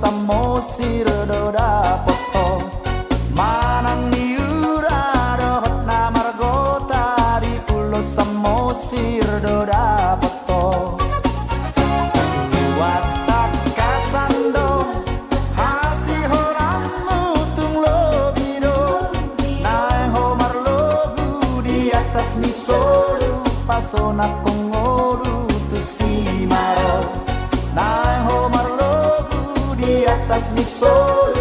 samosir doda poto manang miura dohot na margota di pulau samosir doda poto watak kasando hasi horamu tung lobido nae homar logu di atas nisolu pasona kongolu tu simaro nae homar di atas ni sol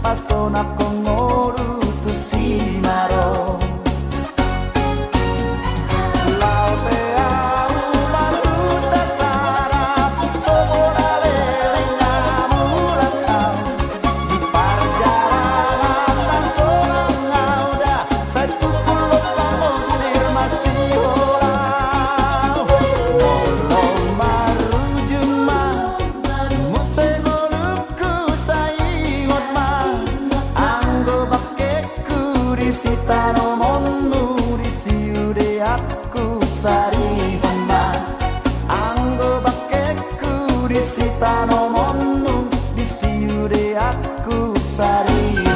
pasona con oro tu simaro lao pea una ruta sara soborale enamorata di perjalanan tan solang auda sai tu pulau samosir masih orang molong marujuma musego Sitano monu disiude aku sari homa anggo bakeku di sitano monu disiude aku sari